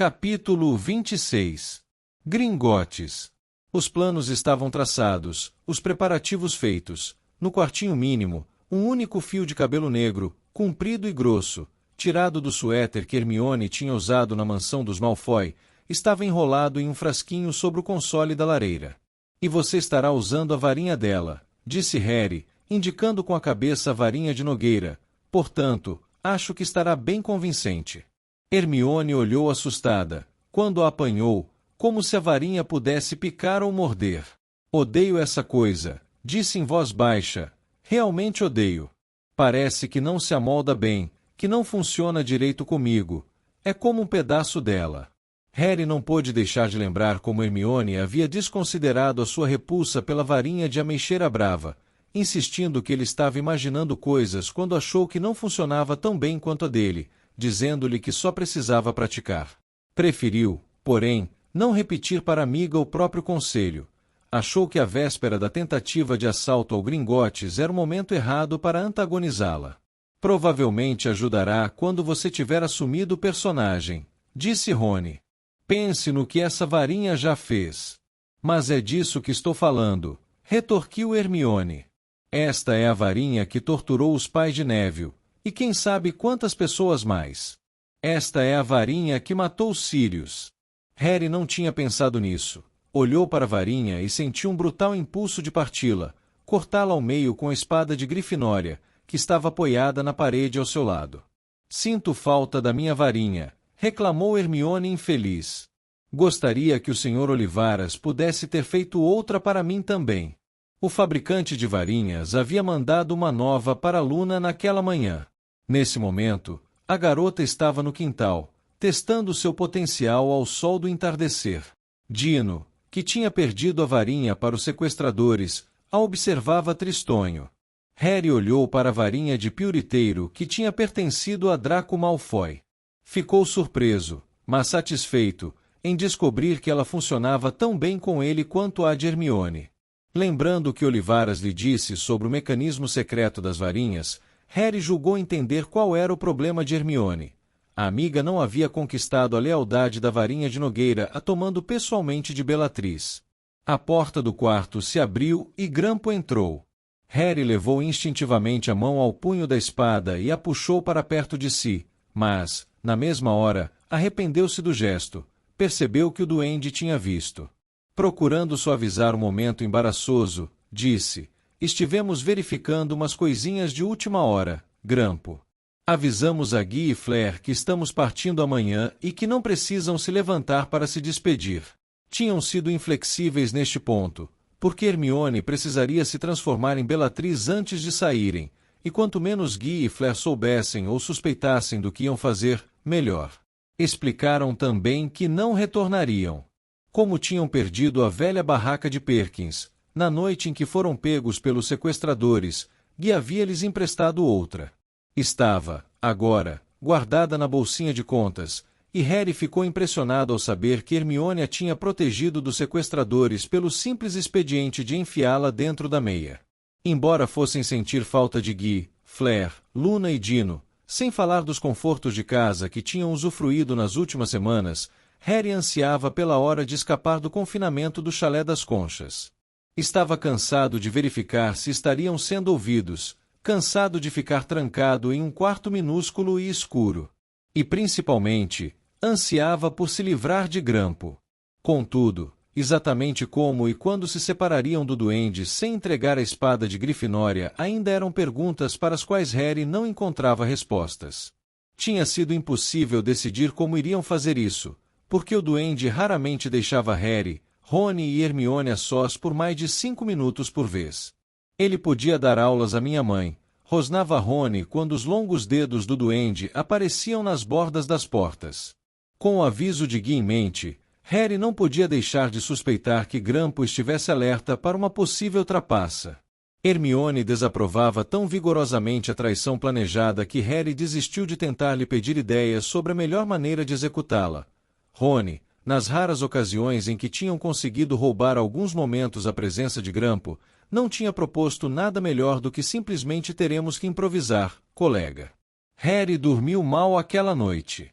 Capítulo 26. Gringotes. Os planos estavam traçados, os preparativos feitos. No quartinho mínimo, um único fio de cabelo negro, comprido e grosso, tirado do suéter que Hermione tinha usado na mansão dos Malfoy, estava enrolado em um frasquinho sobre o console da lareira. E você estará usando a varinha dela, disse Harry, indicando com a cabeça a varinha de Nogueira. Portanto, acho que estará bem convincente. Hermione olhou assustada, quando a apanhou, como se a varinha pudesse picar ou morder. Odeio essa coisa, disse em voz baixa. Realmente odeio. Parece que não se amolda bem, que não funciona direito comigo. É como um pedaço dela. Harry não pôde deixar de lembrar como Hermione havia desconsiderado a sua repulsa pela varinha de ameixeira brava, insistindo que ele estava imaginando coisas quando achou que não funcionava tão bem quanto a dele, dizendo-lhe que só precisava praticar. Preferiu, porém, não repetir para a amiga o próprio conselho. Achou que a véspera da tentativa de assalto ao Gringotes era o momento errado para antagonizá-la. Provavelmente ajudará quando você tiver assumido o personagem, disse Rony. Pense no que essa varinha já fez. Mas é disso que estou falando, retorquiu Hermione. Esta é a varinha que torturou os pais de Neville, e quem sabe quantas pessoas mais. Esta é a varinha que matou Sirius. Harry não tinha pensado nisso. Olhou para a varinha e sentiu um brutal impulso de parti-la, cortá-la ao meio com a espada de Grifinória, que estava apoiada na parede ao seu lado. Sinto falta da minha varinha, reclamou Hermione infeliz. Gostaria que o Sr. Olivaras pudesse ter feito outra para mim também. O fabricante de varinhas havia mandado uma nova para a Luna naquela manhã. Nesse momento, a garota estava no quintal, testando seu potencial ao sol do entardecer. Dino, que tinha perdido a varinha para os sequestradores, a observava tristonho. Harry olhou para a varinha de piuriteiro que tinha pertencido a Draco Malfoy. Ficou surpreso, mas satisfeito, em descobrir que ela funcionava tão bem com ele quanto a de Hermione. Lembrando que Olivaras lhe disse sobre o mecanismo secreto das varinhas, Harry julgou entender qual era o problema de Hermione. A amiga não havia conquistado a lealdade da varinha de Nogueira a tomando pessoalmente de Bellatrix. A porta do quarto se abriu e Grampo entrou. Harry levou instintivamente a mão ao punho da espada e a puxou para perto de si, mas, na mesma hora, arrependeu-se do gesto. Percebeu que o duende tinha visto. Procurando suavizar o momento embaraçoso, disse: estivemos verificando umas coisinhas de última hora, Grampo. Avisamos a Guy e Flair que estamos partindo amanhã e que não precisam se levantar para se despedir. Tinham sido inflexíveis neste ponto, porque Hermione precisaria se transformar em Bellatrix antes de saírem, e quanto menos Guy e Flair soubessem ou suspeitassem do que iam fazer, melhor. Explicaram também que não retornariam. Como tinham perdido a velha barraca de Perkins, na noite em que foram pegos pelos sequestradores, Guy havia-lhes emprestado outra. Estava, agora, guardada na bolsinha de contas, e Harry ficou impressionado ao saber que Hermione a tinha protegido dos sequestradores pelo simples expediente de enfiá-la dentro da meia. Embora fossem sentir falta de Guy, Flair, Luna e Dino, sem falar dos confortos de casa que tinham usufruído nas últimas semanas, Harry ansiava pela hora de escapar do confinamento do Chalé das Conchas. Estava cansado de verificar se estariam sendo ouvidos, cansado de ficar trancado em um quarto minúsculo e escuro. E, principalmente, ansiava por se livrar de Grampo. Contudo, exatamente como e quando se separariam do duende sem entregar a espada de Grifinória ainda eram perguntas para as quais Harry não encontrava respostas. Tinha sido impossível decidir como iriam fazer isso, porque o duende raramente deixava Harry, Rony e Hermione a sós por mais de 5 minutos por vez. Ele podia dar aulas à minha mãe, rosnava Rony quando os longos dedos do duende apareciam nas bordas das portas. Com o aviso de Guy em mente, Harry não podia deixar de suspeitar que Grampo estivesse alerta para uma possível trapaça. Hermione desaprovava tão vigorosamente a traição planejada que Harry desistiu de tentar lhe pedir ideias sobre a melhor maneira de executá-la. Rony, nas raras ocasiões em que tinham conseguido roubar alguns momentos a presença de Grampo, não tinha proposto nada melhor do que simplesmente teremos que improvisar, colega. Harry dormiu mal aquela noite.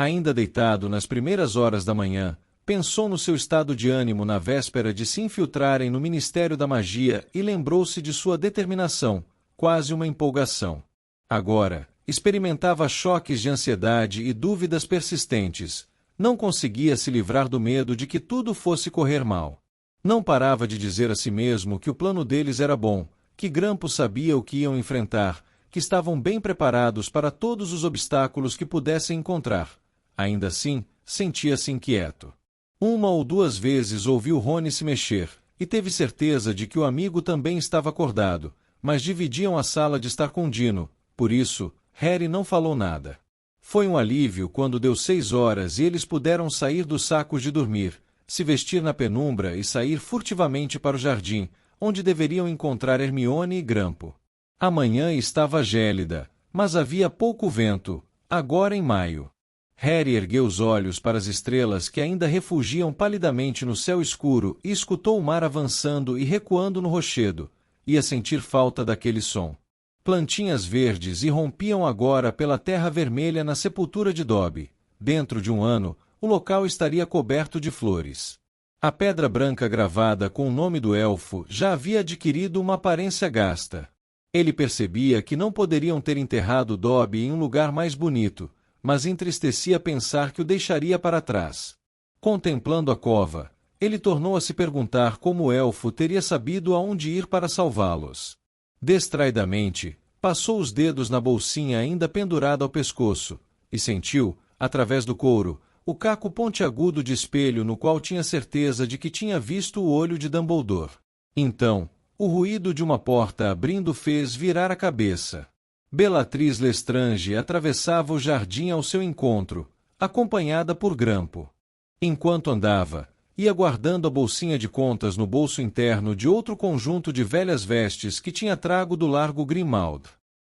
Ainda deitado nas primeiras horas da manhã, pensou no seu estado de ânimo na véspera de se infiltrarem no Ministério da Magia e lembrou-se de sua determinação, quase uma empolgação. Agora, experimentava choques de ansiedade e dúvidas persistentes. Não conseguia se livrar do medo de que tudo fosse correr mal. Não parava de dizer a si mesmo que o plano deles era bom, que Grampo sabia o que iam enfrentar, que estavam bem preparados para todos os obstáculos que pudessem encontrar. Ainda assim, sentia-se inquieto. Uma ou duas vezes ouviu Rony se mexer, e teve certeza de que o amigo também estava acordado, mas dividiam a sala de estar com Dino, por isso, Harry não falou nada. Foi um alívio quando deu 6 horas e eles puderam sair dos sacos de dormir, se vestir na penumbra e sair furtivamente para o jardim, onde deveriam encontrar Hermione e Grampo. A manhã estava gélida, mas havia pouco vento, agora em maio. Harry ergueu os olhos para as estrelas que ainda refugiam palidamente no céu escuro e escutou o mar avançando e recuando no rochedo. Ia sentir falta daquele som. Plantinhas verdes irrompiam agora pela terra vermelha na sepultura de Dobby. Dentro de um ano, o local estaria coberto de flores. A pedra branca gravada com o nome do elfo já havia adquirido uma aparência gasta. Ele percebia que não poderiam ter enterrado Dobby em um lugar mais bonito, mas entristecia pensar que o deixaria para trás. Contemplando a cova, ele tornou a se perguntar como o elfo teria sabido aonde ir para salvá-los. Distraidamente, passou os dedos na bolsinha ainda pendurada ao pescoço, e sentiu, através do couro, o caco pontiagudo de espelho no qual tinha certeza de que tinha visto o olho de Dumbledore. Então, o ruído de uma porta abrindo fez virar a cabeça. Bellatrix Lestrange atravessava o jardim ao seu encontro, acompanhada por Grampo. Enquanto andava, ia guardando a bolsinha de contas no bolso interno de outro conjunto de velhas vestes que tinha trago do largo Grimmauld.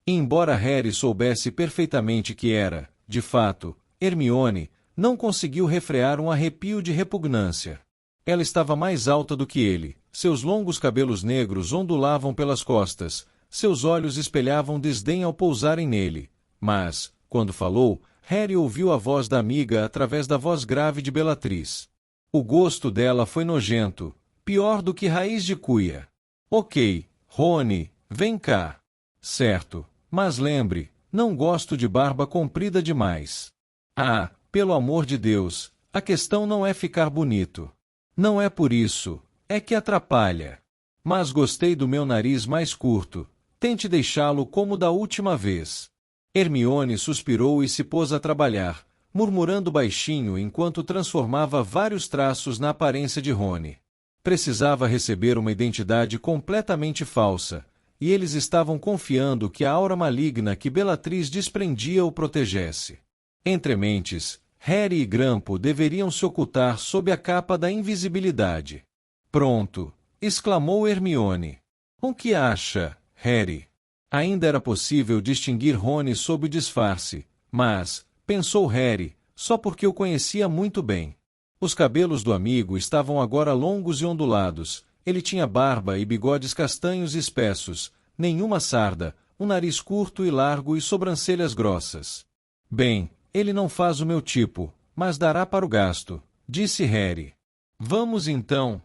E embora Harry soubesse perfeitamente que era, de fato, Hermione, não conseguiu refrear um arrepio de repugnância. Ela estava mais alta do que ele, seus longos cabelos negros ondulavam pelas costas, seus olhos espelhavam desdém ao pousarem nele. Mas, quando falou, Harry ouviu a voz da amiga através da voz grave de Bellatrix. O gosto dela foi nojento, pior do que raiz de cuia. Ok, Rony, vem cá. Certo, mas lembre, não gosto de barba comprida demais. Ah, pelo amor de Deus, a questão não é ficar bonito. Não é por isso, é que atrapalha. Mas gostei do meu nariz mais curto, tente deixá-lo como da última vez. Hermione suspirou e se pôs a trabalhar, murmurando baixinho enquanto transformava vários traços na aparência de Rony. Precisava receber uma identidade completamente falsa, e eles estavam confiando que a aura maligna que Bellatrix desprendia o protegesse. Entre mentes, Harry e Grampo deveriam se ocultar sob a capa da invisibilidade. Pronto! Exclamou Hermione. O que acha, Harry? Ainda era possível distinguir Rony sob o disfarce, mas, pensou Harry, só porque o conhecia muito bem. Os cabelos do amigo estavam agora longos e ondulados, ele tinha barba e bigodes castanhos e espessos, nenhuma sarda, um nariz curto e largo e sobrancelhas grossas. Bem, ele não faz o meu tipo, mas dará para o gasto, disse Harry. Vamos então.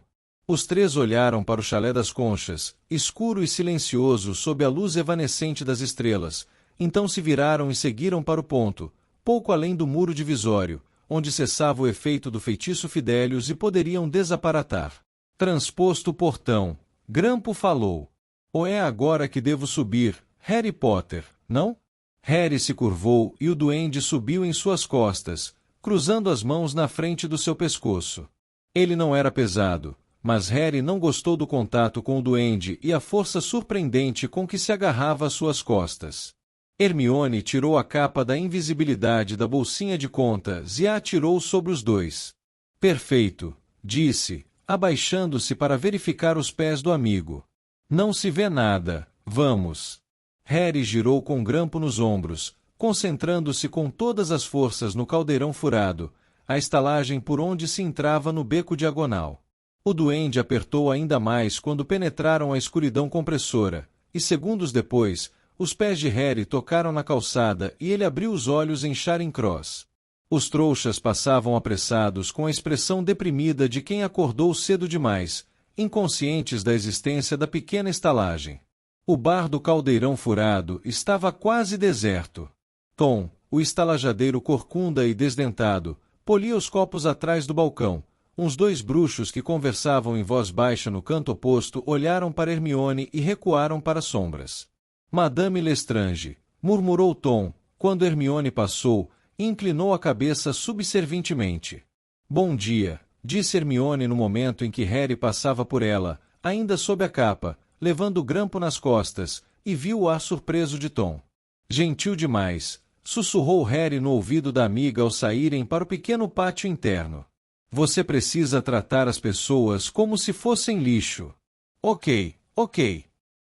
Os três olharam para o chalé das Conchas, escuro e silencioso sob a luz evanescente das estrelas, então se viraram e seguiram para o ponto, pouco além do muro divisório, onde cessava o efeito do feitiço Fidelius e poderiam desaparatar. Transposto o portão, Grampo falou. Ou é agora que devo subir, Harry Potter, não? Harry se curvou e o duende subiu em suas costas, cruzando as mãos na frente do seu pescoço. Ele não era pesado, mas Harry não gostou do contato com o duende e a força surpreendente com que se agarrava às suas costas. Hermione tirou a capa da invisibilidade da bolsinha de contas e a atirou sobre os dois. Perfeito, disse, abaixando-se para verificar os pés do amigo. Não se vê nada, vamos. Harry girou com Grampo nos ombros, concentrando-se com todas as forças no caldeirão furado, a estalagem por onde se entrava no beco diagonal. O duende apertou ainda mais quando penetraram a escuridão compressora, e segundos depois, os pés de Harry tocaram na calçada e ele abriu os olhos em Charing Cross. Os trouxas passavam apressados com a expressão deprimida de quem acordou cedo demais, inconscientes da existência da pequena estalagem. O bar do Caldeirão Furado estava quase deserto. Tom, o estalajadeiro corcunda e desdentado, polia os copos atrás do balcão. Uns dois bruxos que conversavam em voz baixa no canto oposto olharam para Hermione e recuaram para as sombras. Madame Lestrange, murmurou Tom, quando Hermione passou, e inclinou a cabeça subservientemente. Bom dia, disse Hermione no momento em que Harry passava por ela, ainda sob a capa, levando o grampo nas costas, e viu o ar surpreso de Tom. Gentil demais, sussurrou Harry no ouvido da amiga ao saírem para o pequeno pátio interno. Você precisa tratar as pessoas como se fossem lixo. Ok.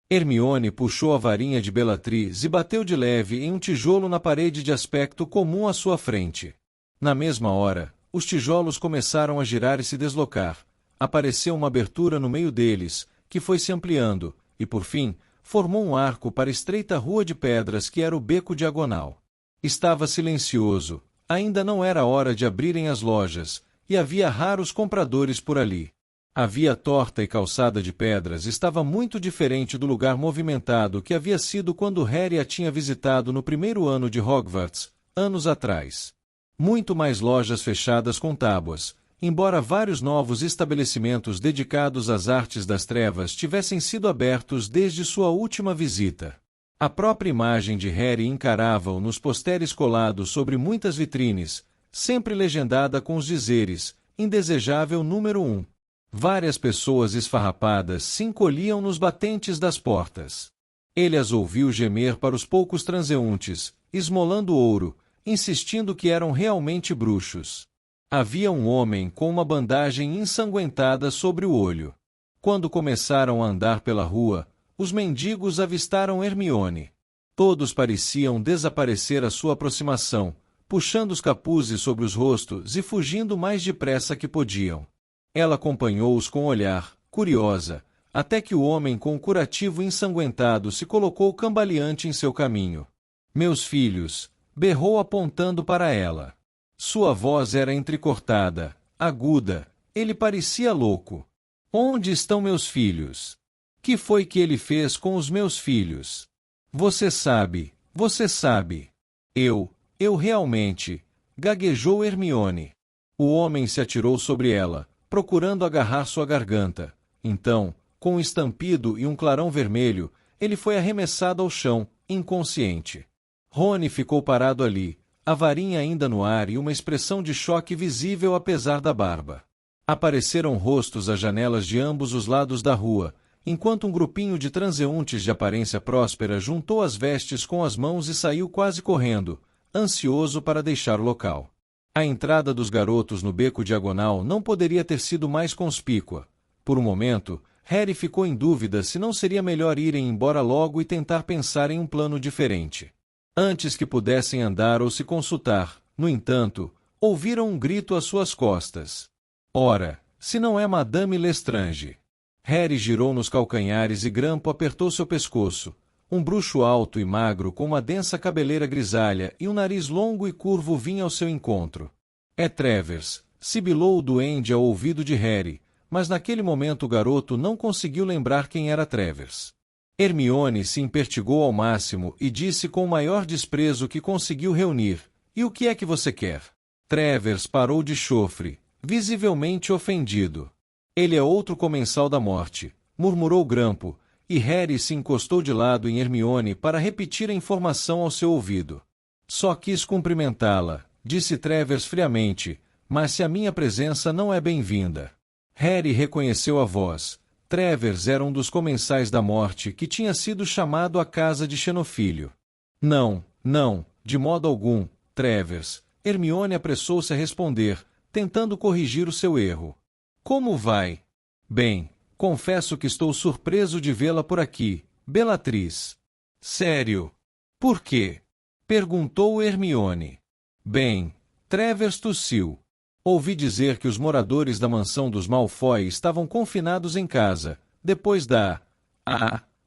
Hermione puxou a varinha de Bellatrix e bateu de leve em um tijolo na parede de aspecto comum à sua frente. Na mesma hora, os tijolos começaram a girar e se deslocar. Apareceu uma abertura no meio deles, que foi se ampliando, e por fim, formou um arco para a estreita rua de pedras que era o beco diagonal. Estava silencioso, ainda não era hora de abrirem as lojas, e havia raros compradores por ali. A via torta e calçada de pedras estava muito diferente do lugar movimentado que havia sido quando Harry a tinha visitado no primeiro ano de Hogwarts, anos atrás. Muito mais lojas fechadas com tábuas, embora vários novos estabelecimentos dedicados às artes das trevas tivessem sido abertos desde sua última visita. A própria imagem de Harry encarava-o nos postéres colados sobre muitas vitrines, sempre legendada com os dizeres, indesejável número 1. Várias pessoas esfarrapadas se encolhiam nos batentes das portas. Ele as ouviu gemer para os poucos transeuntes, esmolando ouro, insistindo que eram realmente bruxos. Havia um homem com uma bandagem ensanguentada sobre o olho. Quando começaram a andar pela rua, os mendigos avistaram Hermione. Todos pareciam desaparecer à sua aproximação, puxando os capuzes sobre os rostos e fugindo mais depressa que podiam. Ela acompanhou-os com o olhar, curiosa, até que o homem com o curativo ensanguentado se colocou cambaleante em seu caminho. Meus filhos, berrou apontando para ela. Sua voz era entrecortada, aguda, ele parecia louco. Onde estão meus filhos? Que foi que ele fez com os meus filhos? Você sabe. Eu realmente, gaguejou Hermione. O homem se atirou sobre ela, procurando agarrar sua garganta. Então, com um estampido e um clarão vermelho, ele foi arremessado ao chão, inconsciente. Rony ficou parado ali, a varinha ainda no ar e uma expressão de choque visível apesar da barba. Apareceram rostos às janelas de ambos os lados da rua, enquanto um grupinho de transeuntes de aparência próspera juntou as vestes com as mãos e saiu quase correndo, ansioso para deixar o local. A entrada dos garotos no beco diagonal não poderia ter sido mais conspícua. Por um momento, Harry ficou em dúvida se não seria melhor irem embora logo e tentar pensar em um plano diferente. Antes que pudessem andar ou se consultar, no entanto, ouviram um grito às suas costas. Ora, se não é Madame Lestrange! Harry girou nos calcanhares e Grampo apertou seu pescoço. Um bruxo alto e magro com uma densa cabeleira grisalha e um nariz longo e curvo vinha ao seu encontro. É Travers, sibilou o duende ao ouvido de Harry, mas naquele momento o garoto não conseguiu lembrar quem era Travers. Hermione se impertigou ao máximo e disse com o maior desprezo que conseguiu reunir: "E o que é que você quer?" Travers parou de chofre, visivelmente ofendido. "Ele é outro comensal da morte", murmurou Grampo, e Harry se encostou de lado em Hermione para repetir a informação ao seu ouvido. "Só quis cumprimentá-la", disse Travers friamente, "mas se a minha presença não é bem-vinda." Harry reconheceu a voz. Travers era um dos comensais da morte que tinha sido chamado à casa de Xenofilho. Não, de modo algum, Travers." Hermione apressou-se a responder, tentando corrigir o seu erro. "Como vai?" "Bem, confesso que estou surpreso de vê-la por aqui, Bellatrix." "Sério? Por quê?" perguntou Hermione. "Bem," Travers tossiu. "Ouvi dizer que os moradores da mansão dos Malfoy estavam confinados em casa, depois da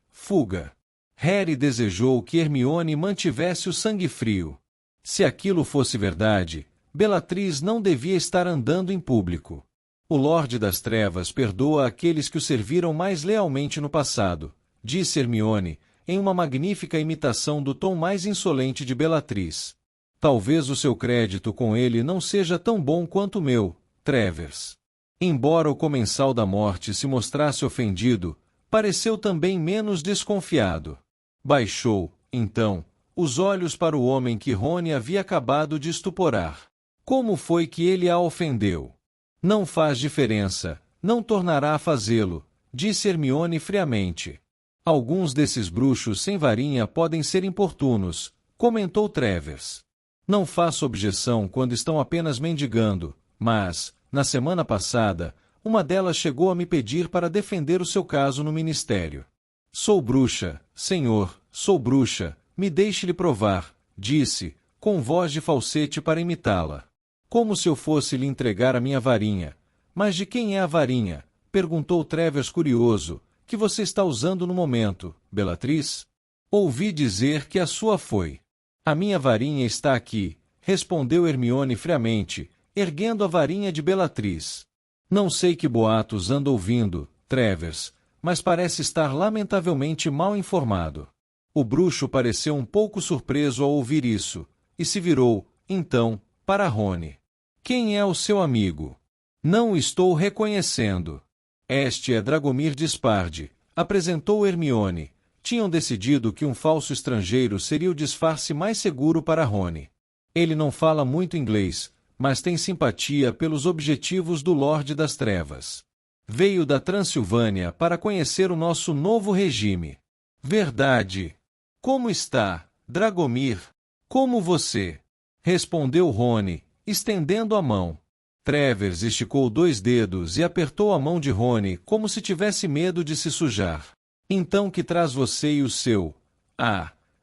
fuga." Harry desejou que Hermione mantivesse o sangue frio. Se aquilo fosse verdade, Bellatrix não devia estar andando em público. O Lorde das Trevas perdoa aqueles que o serviram mais lealmente no passado, disse Hermione, em uma magnífica imitação do tom mais insolente de Bellatrix. Talvez o seu crédito com ele não seja tão bom quanto o meu, Travers. Embora o Comensal da Morte se mostrasse ofendido, pareceu também menos desconfiado. Baixou, então, os olhos para o homem que Rony havia acabado de estuporar. Como foi que ele a ofendeu? Não faz diferença, não tornará a fazê-lo, disse Hermione friamente. Alguns desses bruxos sem varinha podem ser importunos, comentou Travers. Não faço objeção quando estão apenas mendigando, mas, na semana passada, uma delas chegou a me pedir para defender o seu caso no ministério. Sou bruxa, senhor, sou bruxa, me deixe-lhe provar, disse, com voz de falsete para imitá-la. Como se eu fosse lhe entregar a minha varinha. Mas de quem é a varinha? Perguntou Travers curioso, que você está usando no momento, Bellatrix? Ouvi dizer que a sua foi. A minha varinha está aqui, respondeu Hermione friamente, erguendo a varinha de Bellatrix. Não sei que boatos anda ouvindo, Travers, mas parece estar lamentavelmente mal informado. O bruxo pareceu um pouco surpreso ao ouvir isso, e se virou, então, para Rony. Quem é o seu amigo? Não o estou reconhecendo. Este é Dragomir Disparde, apresentou Hermione. Tinham decidido que um falso estrangeiro seria o disfarce mais seguro para Rony. Ele não fala muito inglês, mas tem simpatia pelos objetivos do Lorde das Trevas. Veio da Transilvânia para conhecer o nosso novo regime. Verdade. Como está, Dragomir? Como você? Respondeu Rony, estendendo a mão. Travers esticou 2 dedos e apertou a mão de Rony como se tivesse medo de se sujar. Então que traz você e o seu,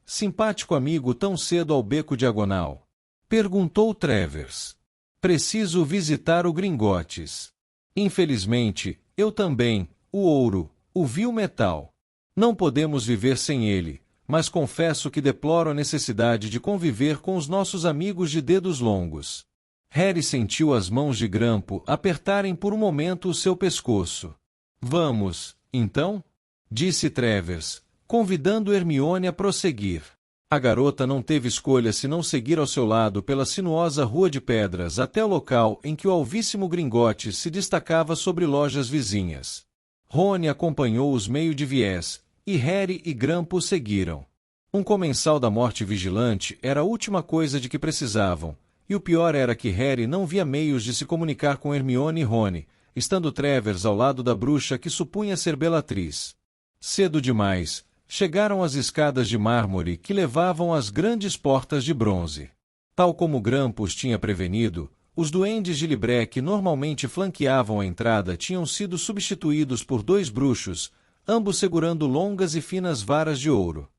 simpático amigo tão cedo ao beco diagonal? Perguntou Travers. Preciso visitar o Gringotts. Infelizmente, eu também, o ouro, o vil metal. Não podemos viver sem ele, mas confesso que deploro a necessidade de conviver com os nossos amigos de dedos longos. Harry sentiu as mãos de Grampo apertarem por um momento o seu pescoço. Vamos, então? Disse Travers, convidando Hermione a prosseguir. A garota não teve escolha senão seguir ao seu lado pela sinuosa rua de pedras até o local em que o alvíssimo Gringotts se destacava sobre lojas vizinhas. Rony acompanhou os meio de viés, e Harry e Grampo seguiram. Um comensal da morte vigilante era a última coisa de que precisavam, e o pior era que Harry não via meios de se comunicar com Hermione e Rony, estando Travers ao lado da bruxa que supunha ser Bellatrix. Cedo demais, chegaram às escadas de mármore que levavam às grandes portas de bronze. Tal como Grampus tinha prevenido, os duendes de Libré que normalmente flanqueavam a entrada tinham sido substituídos por 2 bruxos, ambos segurando longas e finas varas de ouro.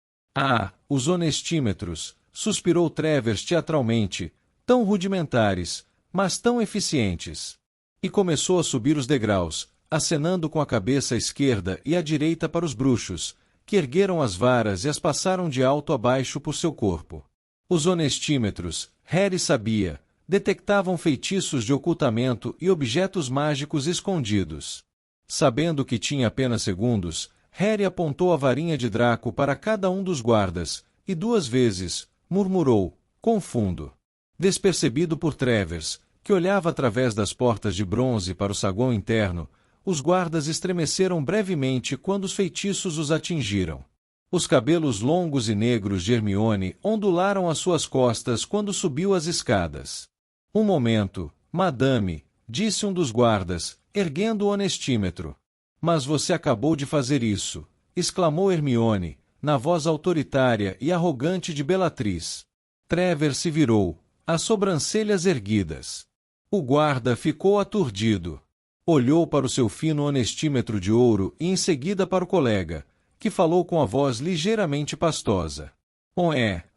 Os honestímetros, suspirou Travers teatralmente, tão rudimentares, mas tão eficientes. E começou a subir os degraus, acenando com a cabeça à esquerda e à direita para os bruxos, que ergueram as varas e as passaram de alto a baixo por seu corpo. Os honestímetros, Harry sabia, detectavam feitiços de ocultamento e objetos mágicos escondidos. Sabendo que tinha apenas segundos, Harry apontou a varinha de Draco para cada um dos guardas, e 2 vezes, murmurou, com fundo. Despercebido por Travers, que olhava através das portas de bronze para o saguão interno, os guardas estremeceram brevemente quando os feitiços os atingiram. Os cabelos longos e negros de Hermione ondularam às suas costas quando subiu as escadas. Um momento, madame, disse um dos guardas, erguendo o honestímetro. Mas você acabou de fazer isso, exclamou Hermione, na voz autoritária e arrogante de Bellatrix. Travers se virou, as sobrancelhas erguidas. O guarda ficou aturdido. Olhou para o seu fino honestímetro de ouro e em seguida para o colega, que falou com a voz ligeiramente pastosa.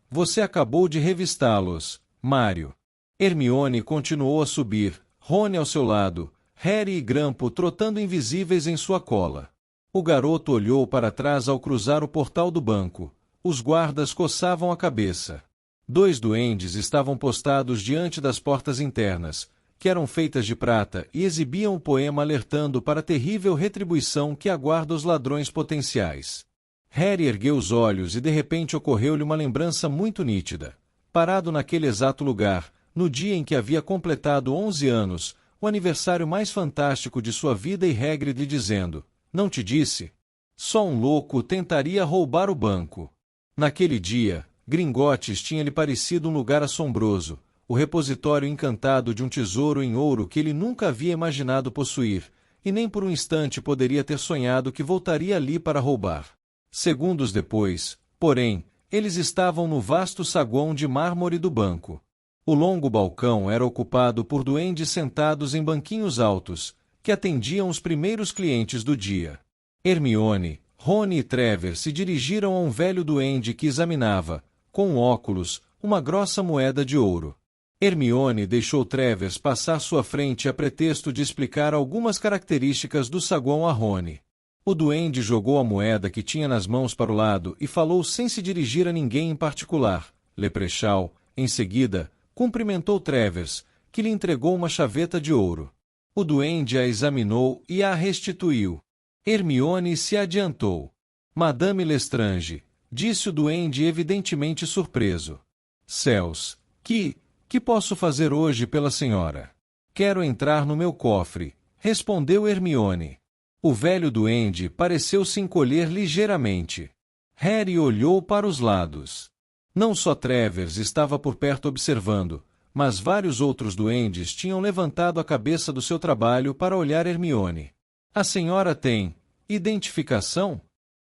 Você acabou de revistá-los, Mário. Hermione continuou a subir, Rony ao seu lado, Harry e Grampo trotando invisíveis em sua cola. O garoto olhou para trás ao cruzar o portal do banco. Os guardas coçavam a cabeça. 2 duendes estavam postados diante das portas internas, que eram feitas de prata, e exibiam o poema alertando para a terrível retribuição que aguarda os ladrões potenciais. Harry ergueu os olhos e de repente ocorreu-lhe uma lembrança muito nítida. Parado naquele exato lugar, no dia em que havia completado 11 anos, o aniversário mais fantástico de sua vida, e Hagrid lhe dizendo: "Não te disse? Só um louco tentaria roubar o banco." Naquele dia, Gringotts tinha-lhe parecido um lugar assombroso, o repositório encantado de um tesouro em ouro que ele nunca havia imaginado possuir, e nem por um instante poderia ter sonhado que voltaria ali para roubar. Segundos depois, porém, eles estavam no vasto saguão de mármore do banco. O longo balcão era ocupado por duendes sentados em banquinhos altos, que atendiam os primeiros clientes do dia. Hermione, Rony e Trevor se dirigiram a um velho duende que examinava, com óculos, uma grossa moeda de ouro. Hermione deixou Trevor passar sua frente a pretexto de explicar algumas características do saguão a Rony. O duende jogou a moeda que tinha nas mãos para o lado e falou sem se dirigir a ninguém em particular. Leprechaun, em seguida, cumprimentou Trevor, que lhe entregou uma chaveta de ouro. O duende a examinou e a restituiu. Hermione se adiantou. "Madame Lestrange", disse o duende evidentemente surpreso. "Céus, que posso fazer hoje pela senhora?" "Quero entrar no meu cofre", respondeu Hermione. O velho duende pareceu se encolher ligeiramente. Harry olhou para os lados. Não só Trevor estava por perto observando, mas vários outros duendes tinham levantado a cabeça do seu trabalho para olhar Hermione. "A senhora tem identificação?"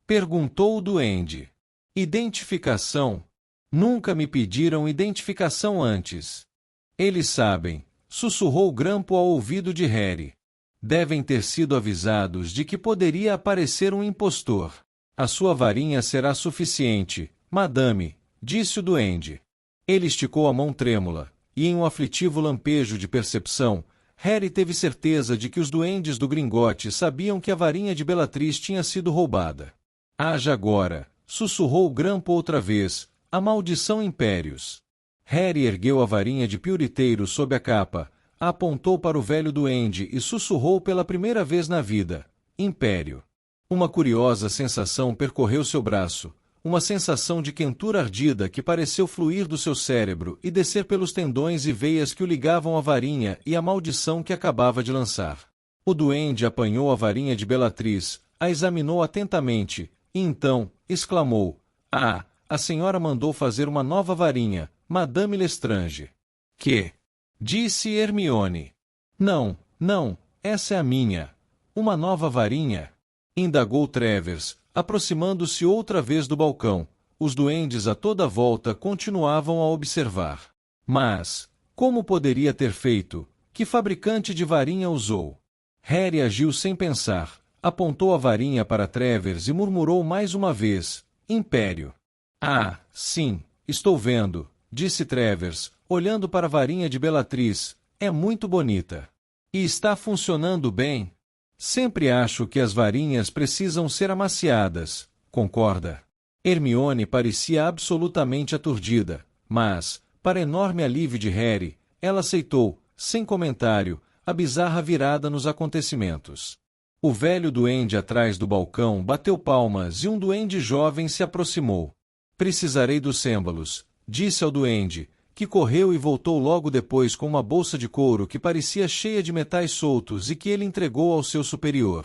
perguntou o duende. "Identificação? Nunca me pediram identificação antes." "Eles sabem", sussurrou Grampo ao ouvido de Harry. "Devem ter sido avisados de que poderia aparecer um impostor." "A sua varinha será suficiente, madame", disse o duende. Ele esticou a mão trêmula, e em um aflitivo lampejo de percepção, Harry teve certeza de que os duendes do Gringotts sabiam que a varinha de Bellatrix tinha sido roubada. "Haja agora", sussurrou Grampo outra vez, "a maldição Impérios." Harry ergueu a varinha de piuriteiro sob a capa, a apontou para o velho duende e sussurrou pela primeira vez na vida: "Império." Uma curiosa sensação percorreu seu braço, uma sensação de quentura ardida que pareceu fluir do seu cérebro e descer pelos tendões e veias que o ligavam à varinha e à maldição que acabava de lançar. O duende apanhou a varinha de Bellatrix, a examinou atentamente, e então exclamou: "Ah, a senhora mandou fazer uma nova varinha, Madame Lestrange." "Que?" disse Hermione. Não, essa é a minha." "Uma nova varinha?" indagou Trevor, aproximando-se outra vez do balcão. Os duendes a toda a volta continuavam a observar. "Mas, como poderia ter feito? Que fabricante de varinha usou?" Harry agiu sem pensar, apontou a varinha para Trevor e murmurou mais uma vez: "Império." "Ah, sim, estou vendo", disse Trevor, olhando para a varinha de Bellatrix. "É muito bonita. E está funcionando bem." "Sempre acho que as varinhas precisam ser amaciadas", concorda? Hermione parecia absolutamente aturdida, mas, para enorme alívio de Harry, ela aceitou, sem comentário, a bizarra virada nos acontecimentos. O velho duende atrás do balcão bateu palmas e um duende jovem se aproximou. "Precisarei dos cêmbalos", disse ao duende, que correu e voltou logo depois com uma bolsa de couro que parecia cheia de metais soltos e que ele entregou ao seu superior.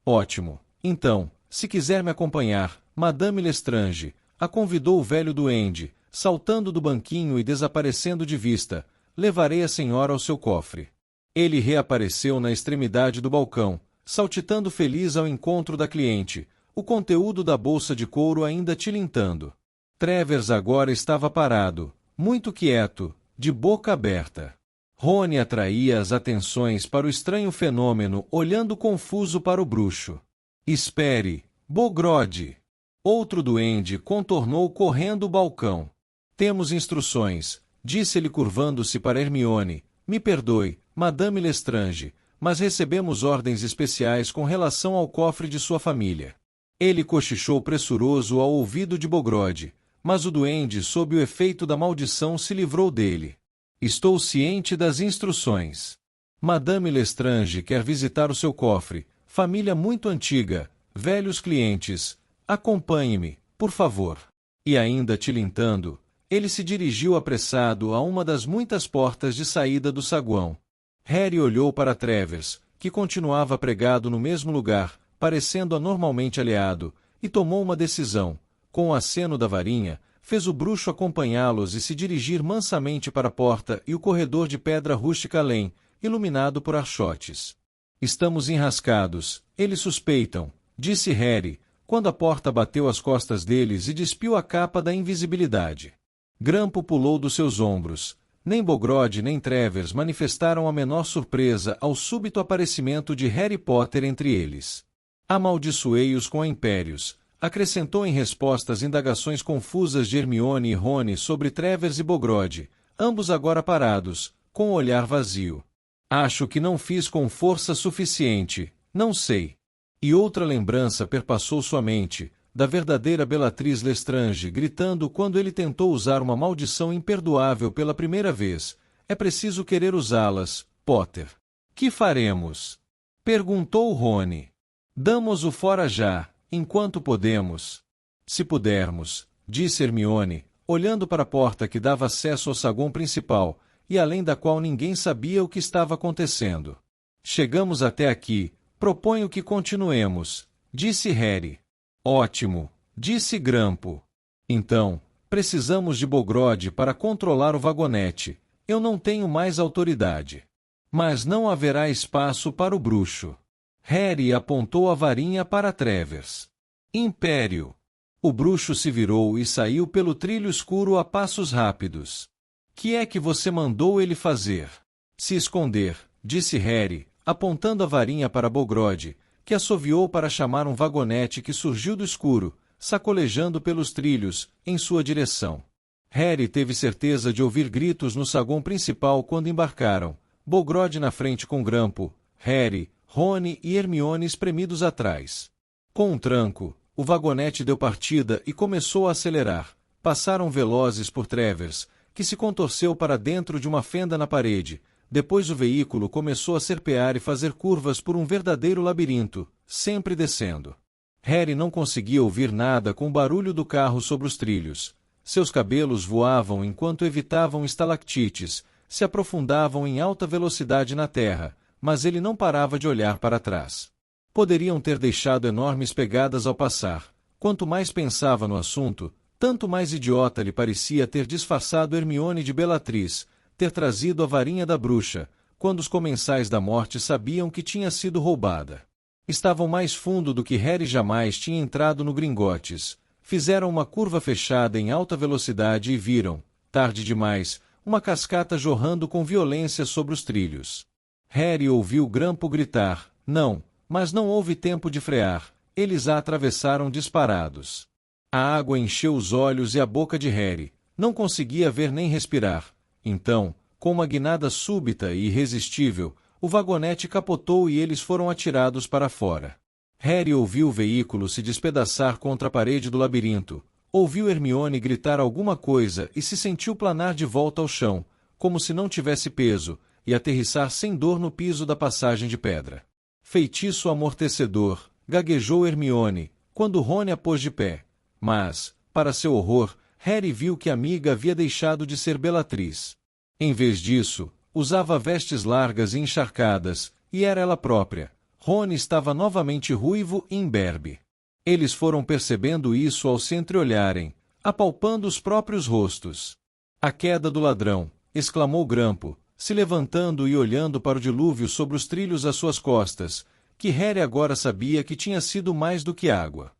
"Ótimo. Então, se quiser me acompanhar, Madame Lestrange", a convidou o velho duende, saltando do banquinho e desaparecendo de vista. "Levarei a senhora ao seu cofre." Ele reapareceu na extremidade do balcão, saltitando feliz ao encontro da cliente, o conteúdo da bolsa de couro ainda tilintando. Trevor agora estava parado, muito quieto, de boca aberta. Rony atraía as atenções para o estranho fenômeno, olhando confuso para o bruxo. "Espere, Bogrode!" Outro duende contornou correndo o balcão. "Temos instruções", disse-lhe curvando-se para Hermione. "Me perdoe, Madame Lestrange, mas recebemos ordens especiais com relação ao cofre de sua família." Ele cochichou pressuroso ao ouvido de Bogrode, mas o duende, sob o efeito da maldição, se livrou dele. Estou ciente das instruções. Madame Lestrange quer visitar o seu cofre, família muito antiga, velhos clientes. Acompanhe-me, por favor. E ainda tilintando, ele se dirigiu apressado a uma das muitas portas de saída do saguão. Harry olhou para Travers, que continuava pregado no mesmo lugar, parecendo anormalmente aliado, e tomou uma decisão. Com o aceno da varinha, fez o bruxo acompanhá-los e se dirigir mansamente para a porta e o corredor de pedra rústica além, iluminado por archotes. Estamos enrascados, eles suspeitam, disse Harry, quando a porta bateu às costas deles e despiu a capa da invisibilidade. Grampo pulou dos seus ombros. Nem Bogrod nem Travers manifestaram a menor surpresa ao súbito aparecimento de Harry Potter entre eles. Amaldiçoei-os com impérios, acrescentou em resposta às indagações confusas de Hermione e Rony sobre Travers e Bogrod, ambos agora parados, com o olhar vazio. Acho que não fiz com força suficiente, não sei. E outra lembrança perpassou sua mente, da verdadeira Bellatrix Lestrange gritando quando ele tentou usar uma maldição imperdoável pela primeira vez. É preciso querer usá-las, Potter. Que faremos? Perguntou Rony. Damos-o fora já, enquanto podemos. Se pudermos, disse Hermione, olhando para a porta que dava acesso ao saguão principal, e além da qual ninguém sabia o que estava acontecendo. Chegamos até aqui, proponho que continuemos, disse Harry. Ótimo, disse Grampo. Então, precisamos de Bogrod para controlar o vagonete. Eu não tenho mais autoridade. Mas não haverá espaço para o bruxo. Harry apontou a varinha para Travers. Império. O bruxo se virou e saiu pelo trilho escuro a passos rápidos. Que é que você mandou ele fazer? Se esconder, disse Harry, apontando a varinha para Bogrod, que assoviou para chamar um vagonete que surgiu do escuro, sacolejando pelos trilhos, em sua direção. Harry teve certeza de ouvir gritos no saguão principal quando embarcaram, Bogrod na frente com Grampo, Harry, Rony e Hermione espremidos atrás. Com um tranco, o vagonete deu partida e começou a acelerar. Passaram velozes por Travers, que se contorceu para dentro de uma fenda na parede. Depois o veículo começou a serpear e fazer curvas por um verdadeiro labirinto, sempre descendo. Harry não conseguia ouvir nada com o barulho do carro sobre os trilhos. Seus cabelos voavam enquanto evitavam estalactites, se aprofundavam em alta velocidade na terra, mas ele não parava de olhar para trás. Poderiam ter deixado enormes pegadas ao passar. Quanto mais pensava no assunto, tanto mais idiota lhe parecia ter disfarçado Hermione de Bellatrix, ter trazido a varinha da bruxa, quando os comensais da morte sabiam que tinha sido roubada. Estavam mais fundo do que Harry jamais tinha entrado no Gringotts. Fizeram uma curva fechada em alta velocidade e viram, tarde demais, uma cascata jorrando com violência sobre os trilhos. Harry ouviu Grampo gritar, não, mas não houve tempo de frear, eles a atravessaram disparados. A água encheu os olhos e a boca de Harry, não conseguia ver nem respirar. Então, com uma guinada súbita e irresistível, o vagonete capotou e eles foram atirados para fora. Harry ouviu o veículo se despedaçar contra a parede do labirinto, ouviu Hermione gritar alguma coisa e se sentiu planar de volta ao chão, como se não tivesse peso, e aterrissar sem dor no piso da passagem de pedra. Feitiço amortecedor, gaguejou Hermione, quando Rony a pôs de pé. Mas, para seu horror, Harry viu que a amiga havia deixado de ser Bellatrix. Em vez disso, usava vestes largas e encharcadas, e era ela própria. Rony estava novamente ruivo e imberbe. Eles foram percebendo isso ao se entreolharem, apalpando os próprios rostos. A queda do ladrão, exclamou Grampo, se levantando e olhando para o dilúvio sobre os trilhos às suas costas, que Harry agora sabia que tinha sido mais do que água.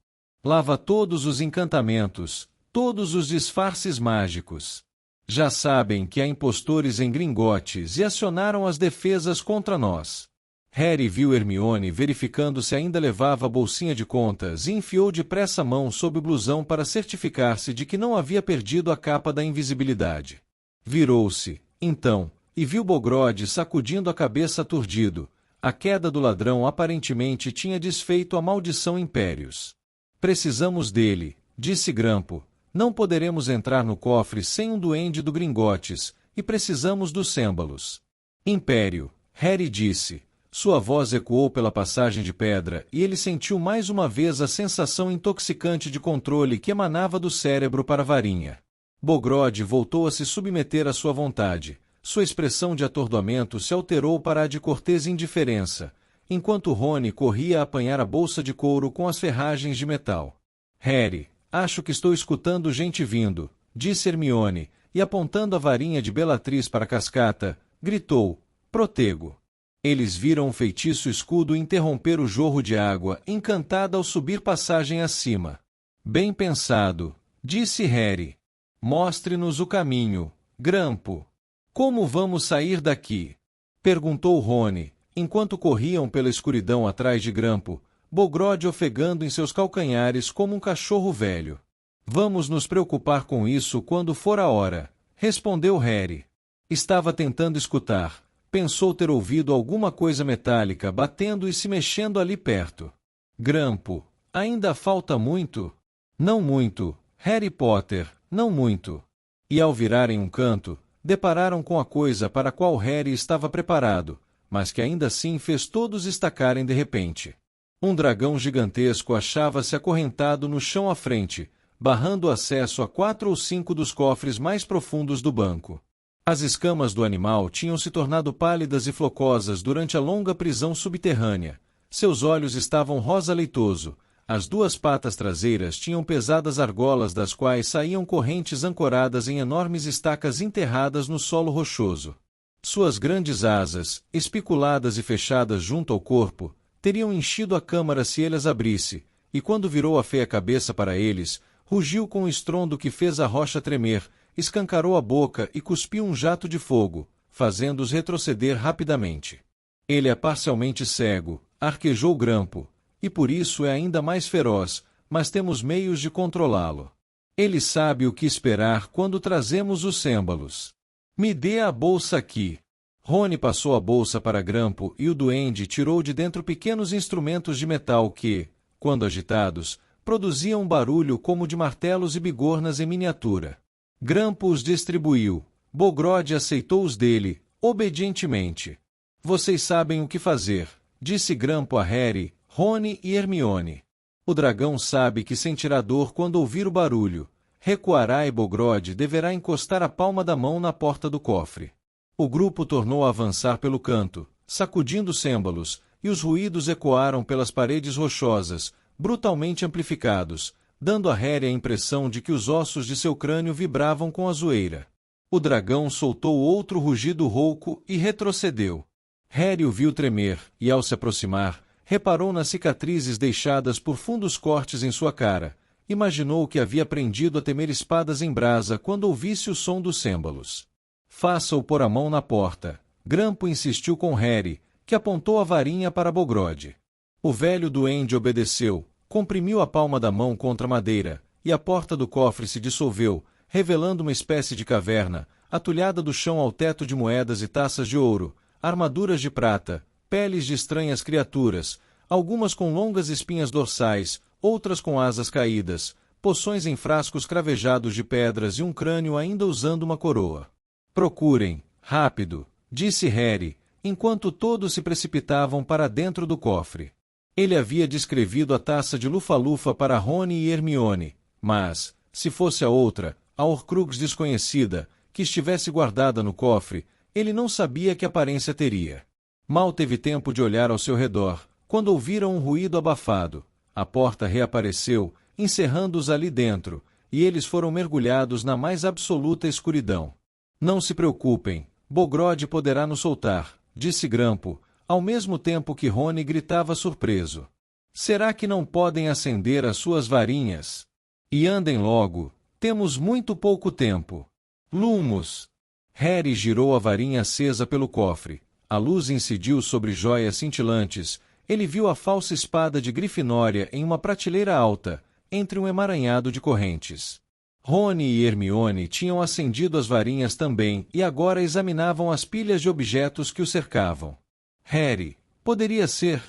Lava todos os encantamentos, todos os disfarces mágicos. Já sabem que há impostores em Gringotts e acionaram as defesas contra nós. Harry viu Hermione verificando se ainda levava a bolsinha de contas e enfiou depressa a mão sob o blusão para certificar-se de que não havia perdido a capa da invisibilidade. Virou-se, então, e viu Bogrod sacudindo a cabeça aturdido. A queda do ladrão aparentemente tinha desfeito a maldição impérios. Precisamos dele, disse Grampo. Não poderemos entrar no cofre sem um duende do Gringotes, e precisamos dos Cêmbalos. Império, Harry disse. Sua voz ecoou pela passagem de pedra e ele sentiu mais uma vez a sensação intoxicante de controle que emanava do cérebro para a varinha. Bogrod voltou a se submeter à sua vontade. Sua expressão de atordoamento se alterou para a de cortês indiferença, enquanto Rony corria a apanhar a bolsa de couro com as ferragens de metal. Harry, acho que estou escutando gente vindo, disse Hermione, e apontando a varinha de Bellatrix para a cascata, gritou, Protego. Eles viram um feitiço escudo interromper o jorro de água, encantada ao subir passagem acima. Bem pensado, disse Harry. Mostre-nos o caminho, Grampo. Como vamos sair daqui? Perguntou Rony, enquanto corriam pela escuridão atrás de Grampo, Bogrod ofegando em seus calcanhares como um cachorro velho. Vamos nos preocupar com isso quando for a hora, respondeu Harry. Estava tentando escutar. Pensou ter ouvido alguma coisa metálica batendo e se mexendo ali perto. Grampo, ainda falta muito? Não muito, Harry Potter, não muito. E ao virarem um canto, depararam com a coisa para a qual Harry estava preparado, mas que ainda assim fez todos estacarem de repente. Um dragão gigantesco achava-se acorrentado no chão à frente, barrando o acesso a 4 ou 5 dos cofres mais profundos do banco. As escamas do animal tinham se tornado pálidas e flocosas durante a longa prisão subterrânea. Seus olhos estavam rosa leitoso. As 2 patas traseiras tinham pesadas argolas das quais saíam correntes ancoradas em enormes estacas enterradas no solo rochoso. Suas grandes asas, espiculadas e fechadas junto ao corpo, teriam enchido a câmara se ele as abrisse, e quando virou a feia cabeça para eles, rugiu com um estrondo que fez a rocha tremer, escancarou a boca e cuspiu um jato de fogo, fazendo-os retroceder rapidamente. Ele é parcialmente cego, arquejou Grampo, e por isso é ainda mais feroz, mas temos meios de controlá-lo. Ele sabe o que esperar quando trazemos os Cêmbalos. Me dê a bolsa aqui. Rony passou a bolsa para Grampo e o duende tirou de dentro pequenos instrumentos de metal que, quando agitados, produziam um barulho como de martelos e bigornas em miniatura. Grampo os distribuiu. Bogrod aceitou os dele, obedientemente. Vocês sabem o que fazer, disse Grampo a Harry, Rony e Hermione. O dragão sabe que sentirá dor quando ouvir o barulho. Recuará e Bogrod deverá encostar a palma da mão na porta do cofre. O grupo tornou a avançar pelo canto, sacudindo Cêmbalos, e os ruídos ecoaram pelas paredes rochosas, brutalmente amplificados, dando a Harry a impressão de que os ossos de seu crânio vibravam com a zoeira. O dragão soltou outro rugido rouco e retrocedeu. Harry o viu tremer, e ao se aproximar, reparou nas cicatrizes deixadas por fundos cortes em sua cara. Imaginou que havia aprendido a temer espadas em brasa quando ouvisse o som dos Cêmbalos. Faça-o pôr a mão na porta. Grampo insistiu com Harry, que apontou a varinha para Bogrod. O velho duende obedeceu, comprimiu a palma da mão contra a madeira, e a porta do cofre se dissolveu, revelando uma espécie de caverna, atulhada do chão ao teto de moedas e taças de ouro, armaduras de prata, peles de estranhas criaturas, algumas com longas espinhas dorsais, outras com asas caídas, poções em frascos cravejados de pedras e um crânio ainda usando uma coroa. Procurem, rápido, disse Harry, enquanto todos se precipitavam para dentro do cofre. Ele havia descrevido a taça de lufa-lufa para Rony e Hermione, mas, se fosse a outra, a Horcrux desconhecida, que estivesse guardada no cofre, ele não sabia que aparência teria. Mal teve tempo de olhar ao seu redor, quando ouviram um ruído abafado. A porta reapareceu, encerrando-os ali dentro, e eles foram mergulhados na mais absoluta escuridão. Não se preocupem, Bogrod poderá nos soltar, disse Grampo, ao mesmo tempo que Rony gritava surpreso. Será que não podem acender as suas varinhas? E andem logo, temos muito pouco tempo. Lumos! Harry girou a varinha acesa pelo cofre. A luz incidiu sobre joias cintilantes. Ele viu a falsa espada de Grifinória em uma prateleira alta, entre um emaranhado de correntes. Rony e Hermione tinham acendido as varinhas também e agora examinavam as pilhas de objetos que o cercavam. Harry, poderia ser...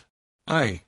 Ai!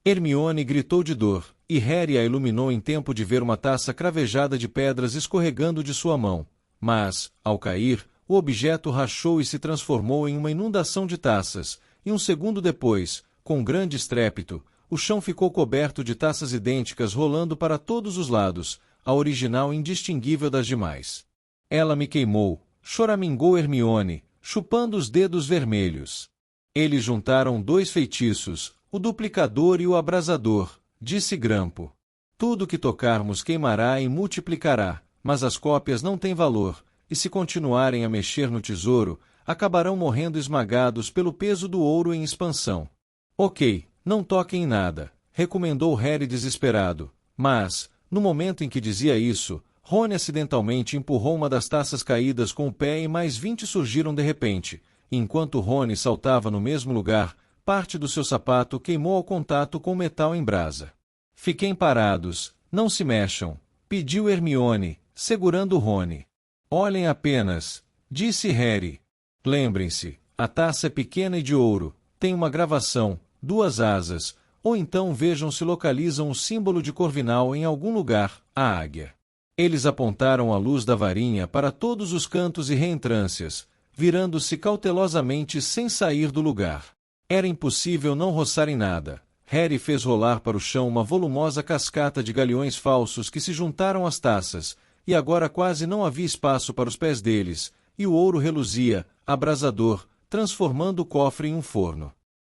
Hermione gritou de dor, e Harry a iluminou em tempo de ver uma taça cravejada de pedras escorregando de sua mão. Mas, ao cair, o objeto rachou e se transformou em uma inundação de taças, e um segundo depois, com grande estrépito, o chão ficou coberto de taças idênticas rolando para todos os lados, a original indistinguível das demais. Ela me queimou, choramingou Hermione, chupando os dedos vermelhos. Eles juntaram 2 feitiços, o duplicador e o abrasador, disse Grampo. Tudo que tocarmos queimará e multiplicará, mas as cópias não têm valor, e se continuarem a mexer no tesouro, acabarão morrendo esmagados pelo peso do ouro em expansão. Ok, não toquem em nada, recomendou Harry desesperado, mas, no momento em que dizia isso, Rony acidentalmente empurrou uma das taças caídas com o pé e mais 20 surgiram de repente, e enquanto Rony saltava no mesmo lugar, parte do seu sapato queimou ao contato com o metal em brasa. Fiquem parados, não se mexam, pediu Hermione, segurando Rony. Olhem apenas, disse Harry. Lembrem-se, a taça é pequena e de ouro, tem uma gravação, 2 asas, ou então vejam se localizam o símbolo de Corvinal em algum lugar, a águia. Eles apontaram a luz da varinha para todos os cantos e reentrâncias, virando-se cautelosamente sem sair do lugar. Era impossível não roçar em nada. Harry fez rolar para o chão uma volumosa cascata de galeões falsos que se juntaram às taças, e agora quase não havia espaço para os pés deles, e o ouro reluzia, abrasador, transformando o cofre em um forno.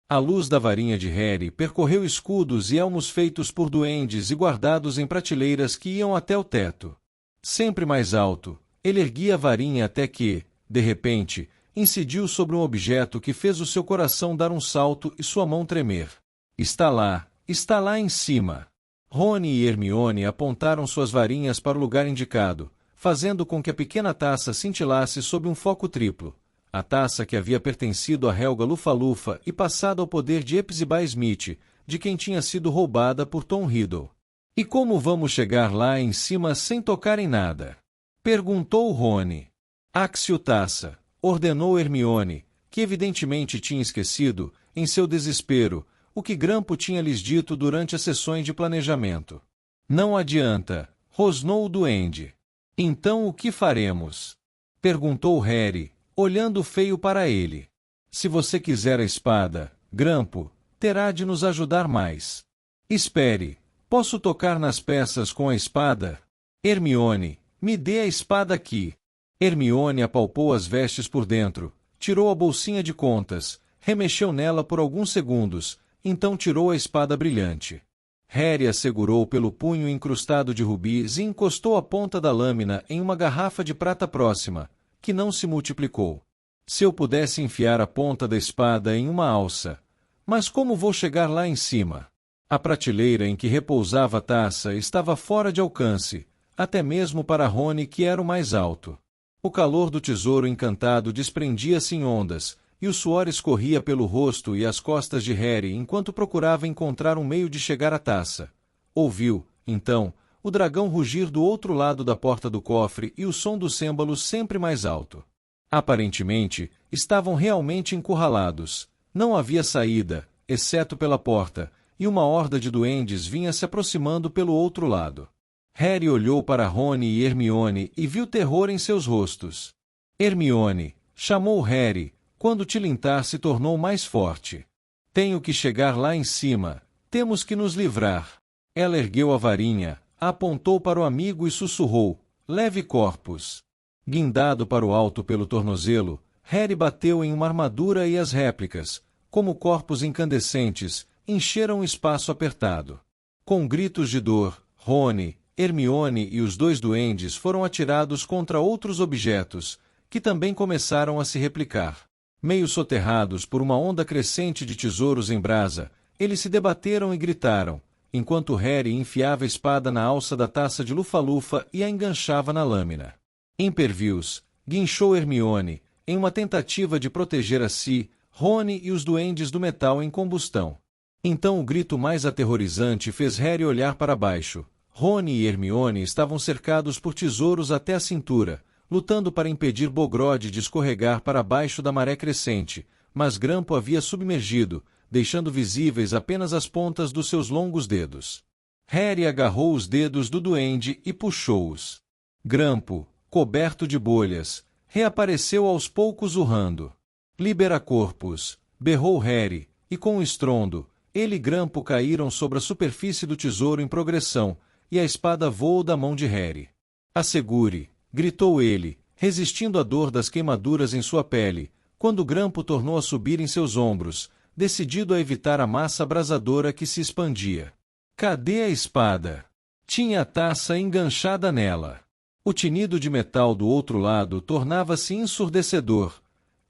A luz da varinha de Harry percorreu escudos e elmos feitos por duendes e guardados em prateleiras que iam até o teto. Sempre mais alto, ele erguia a varinha até que, de repente, incidiu sobre um objeto que fez o seu coração dar um salto e sua mão tremer. Está lá em cima. Rony e Hermione apontaram suas varinhas para o lugar indicado, fazendo com que a pequena taça cintilasse sob um foco triplo. A taça que havia pertencido a Helga Lufa-Lufa e passado ao poder de Hepzibah Smith, de quem tinha sido roubada por Tom Riddle. E como vamos chegar lá em cima sem tocar em nada? Perguntou Rony. Axio taça, ordenou Hermione, que evidentemente tinha esquecido, em seu desespero, o que Grampo tinha lhes dito durante as sessões de planejamento. Não adianta, rosnou o duende. Então o que faremos? Perguntou Harry, olhando feio para ele. Se você quiser a espada, Grampo, terá de nos ajudar mais. Espere, posso tocar nas peças com a espada? Hermione, me dê a espada aqui. Hermione apalpou as vestes por dentro, tirou a bolsinha de contas, remexeu nela por alguns segundos, então tirou a espada brilhante. Harry a segurou pelo punho incrustado de rubis e encostou a ponta da lâmina em uma garrafa de prata próxima, que não se multiplicou. Se eu pudesse enfiar a ponta da espada em uma alça. Mas como vou chegar lá em cima? A prateleira em que repousava a taça estava fora de alcance, até mesmo para Rony, que era o mais alto. O calor do tesouro encantado desprendia-se em ondas, e o suor escorria pelo rosto e as costas de Harry enquanto procurava encontrar um meio de chegar à taça. Ouviu, então, o dragão rugir do outro lado da porta do cofre e o som do cêmbalo sempre mais alto. Aparentemente, estavam realmente encurralados. Não havia saída, exceto pela porta, e uma horda de duendes vinha se aproximando pelo outro lado. Harry olhou para Rony e Hermione e viu terror em seus rostos. Hermione, chamou Harry, quando Tilintar se tornou mais forte. Tenho que chegar lá em cima, temos que nos livrar. Ela ergueu a varinha, a apontou para o amigo e sussurrou, leve corpus. Guindado para o alto pelo tornozelo, Harry bateu em uma armadura e as réplicas, como corpos incandescentes, encheram o espaço apertado. Com gritos de dor, Rony, Hermione e os 2 duendes foram atirados contra outros objetos, que também começaram a se replicar. Meio soterrados por uma onda crescente de tesouros em brasa, eles se debateram e gritaram, enquanto Harry enfiava a espada na alça da taça de Lufa-Lufa e a enganchava na lâmina. Impervius, guinchou Hermione, em uma tentativa de proteger a si, Rony e os duendes do metal em combustão. Então o grito mais aterrorizante fez Harry olhar para baixo. Rony e Hermione estavam cercados por tesouros até a cintura, lutando para impedir Bogrod de escorregar para baixo da maré crescente, mas Grampo havia submergido, deixando visíveis apenas as pontas dos seus longos dedos. Harry agarrou os dedos do duende e puxou-os. Grampo, coberto de bolhas, reapareceu aos poucos urrando. Libera corpus, berrou Harry, e com um estrondo, ele e Grampo caíram sobre a superfície do tesouro em progressão, e a espada voou da mão de Harry. Assegure, gritou ele, resistindo à dor das queimaduras em sua pele, quando Grampo tornou a subir em seus ombros, decidido a evitar a massa abrasadora que se expandia. Cadê a espada? Tinha a taça enganchada nela. O tinido de metal do outro lado tornava-se ensurdecedor.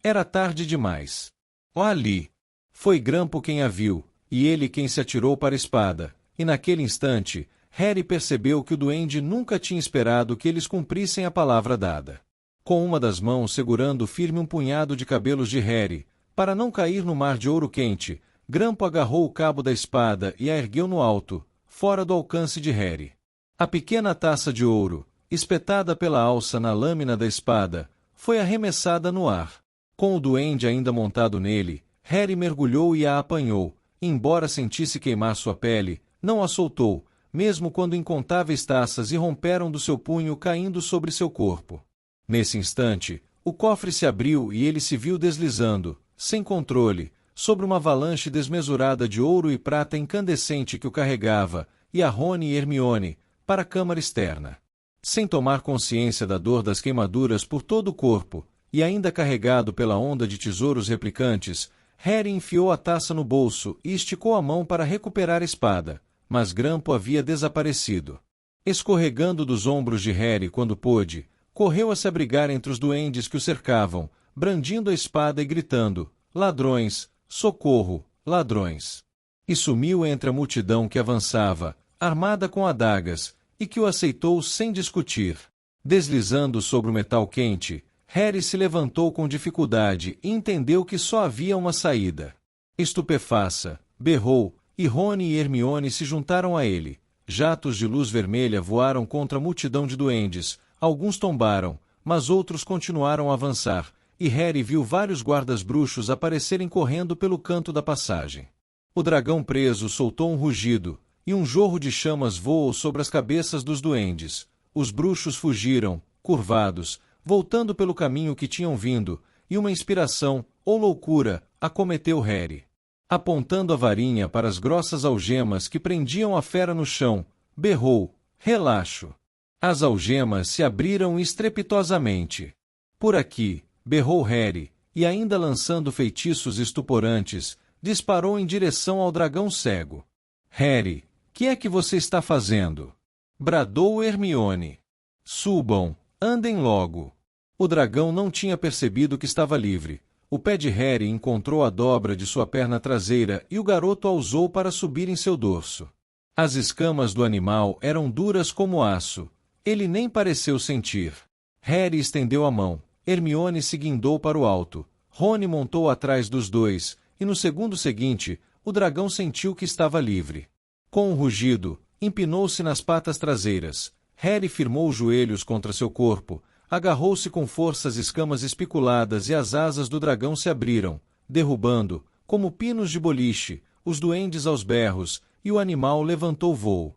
Era tarde demais. Ali! Foi Grampo quem a viu, e ele quem se atirou para a espada, e naquele instante, Harry percebeu que o duende nunca tinha esperado que eles cumprissem a palavra dada. Com uma das mãos segurando firme um punhado de cabelos de Harry, para não cair no mar de ouro quente, Grampo agarrou o cabo da espada e a ergueu no alto, fora do alcance de Harry. A pequena taça de ouro, espetada pela alça na lâmina da espada, foi arremessada no ar. Com o duende ainda montado nele, Harry mergulhou e a apanhou, e embora sentisse queimar sua pele, não a soltou, mesmo quando incontáveis taças irromperam do seu punho caindo sobre seu corpo. Nesse instante, o cofre se abriu e ele se viu deslizando, sem controle, sobre uma avalanche desmesurada de ouro e prata incandescente que o carregava, e a Rony e Hermione, para a câmara externa. Sem tomar consciência da dor das queimaduras por todo o corpo, e ainda carregado pela onda de tesouros replicantes, Harry enfiou a taça no bolso e esticou a mão para recuperar a espada, mas Grampo havia desaparecido. Escorregando dos ombros de Harry quando pôde, correu a se abrigar entre os duendes que o cercavam, brandindo a espada e gritando: "Ladrões! Socorro! Ladrões!" E sumiu entre a multidão que avançava, armada com adagas, e que o aceitou sem discutir. Deslizando sobre o metal quente, Harry se levantou com dificuldade e entendeu que só havia uma saída. Estupefaça, berrou, e Rony e Hermione se juntaram a ele. Jatos de luz vermelha voaram contra a multidão de duendes, alguns tombaram, mas outros continuaram a avançar, e Harry viu vários guardas bruxos aparecerem correndo pelo canto da passagem. O dragão preso soltou um rugido, e um jorro de chamas voou sobre as cabeças dos duendes. Os bruxos fugiram, curvados, voltando pelo caminho que tinham vindo, e uma inspiração, ou loucura, acometeu Harry. Apontando a varinha para as grossas algemas que prendiam a fera no chão, berrou: "Relaxo!" As algemas se abriram estrepitosamente. "Por aqui!" berrou Harry, e ainda lançando feitiços estuporantes, disparou em direção ao dragão cego. "Harry, que é que você está fazendo?" bradou Hermione. "Subam, andem logo." O dragão não tinha percebido que estava livre. O pé de Harry encontrou a dobra de sua perna traseira e o garoto a usou para subir em seu dorso. As escamas do animal eram duras como aço. Ele nem pareceu sentir. Harry estendeu a mão. Hermione se guindou para o alto. Rony montou atrás dos dois, e no segundo seguinte, o dragão sentiu que estava livre. Com um rugido, empinou-se nas patas traseiras. Harry firmou os joelhos contra seu corpo, agarrou-se com força às escamas espiculadas e as asas do dragão se abriram, derrubando, como pinos de boliche, os duendes aos berros, e o animal levantou voo.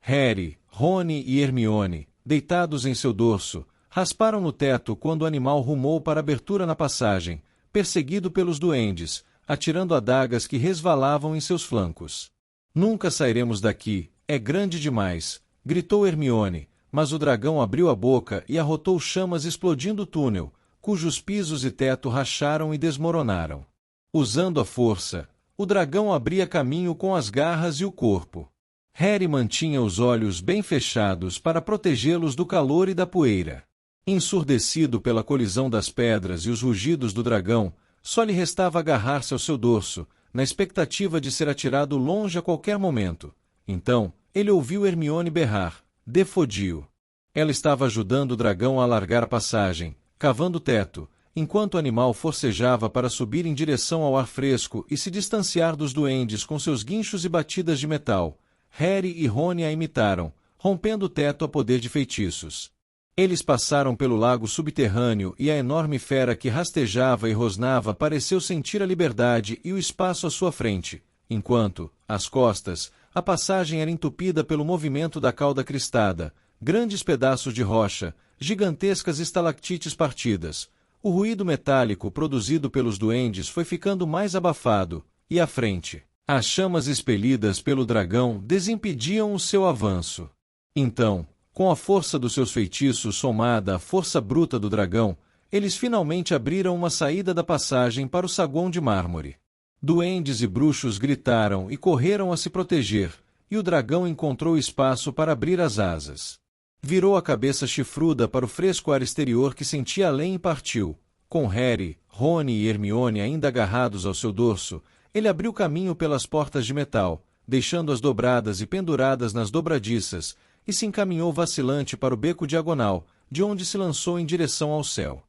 Harry, Rony e Hermione, deitados em seu dorso, rasparam no teto quando o animal rumou para a abertura na passagem, perseguido pelos duendes, atirando adagas que resvalavam em seus flancos. "Nunca sairemos daqui, é grande demais", gritou Hermione, mas o dragão abriu a boca e arrotou chamas explodindo o túnel, cujos pisos e teto racharam e desmoronaram. Usando a força, o dragão abria caminho com as garras e o corpo. Harry mantinha os olhos bem fechados para protegê-los do calor e da poeira. Ensurdecido pela colisão das pedras e os rugidos do dragão, só lhe restava agarrar-se ao seu dorso, na expectativa de ser atirado longe a qualquer momento. Então, ele ouviu Hermione berrar: "Defodio!" Ela estava ajudando o dragão a alargar a passagem, cavando o teto, enquanto o animal forcejava para subir em direção ao ar fresco e se distanciar dos duendes com seus guinchos e batidas de metal. Harry e Rony a imitaram, rompendo o teto a poder de feitiços. Eles passaram pelo lago subterrâneo e a enorme fera que rastejava e rosnava pareceu sentir a liberdade e o espaço à sua frente, enquanto, às costas, A passagem era entupida pelo movimento da cauda cristada, grandes pedaços de rocha, gigantescas estalactites partidas. O ruído metálico produzido pelos duendes foi ficando mais abafado, e à frente, as chamas expelidas pelo dragão desimpediam o seu avanço. Então, com a força dos seus feitiços somada à força bruta do dragão, eles finalmente abriram uma saída da passagem para o saguão de mármore. Duendes e bruxos gritaram e correram a se proteger, e o dragão encontrou espaço para abrir as asas. Virou a cabeça chifruda para o fresco ar exterior que sentia além e partiu. Com Harry, Rony e Hermione ainda agarrados ao seu dorso, ele abriu caminho pelas portas de metal, deixando-as dobradas e penduradas nas dobradiças, e se encaminhou vacilante para o beco diagonal, de onde se lançou em direção ao céu.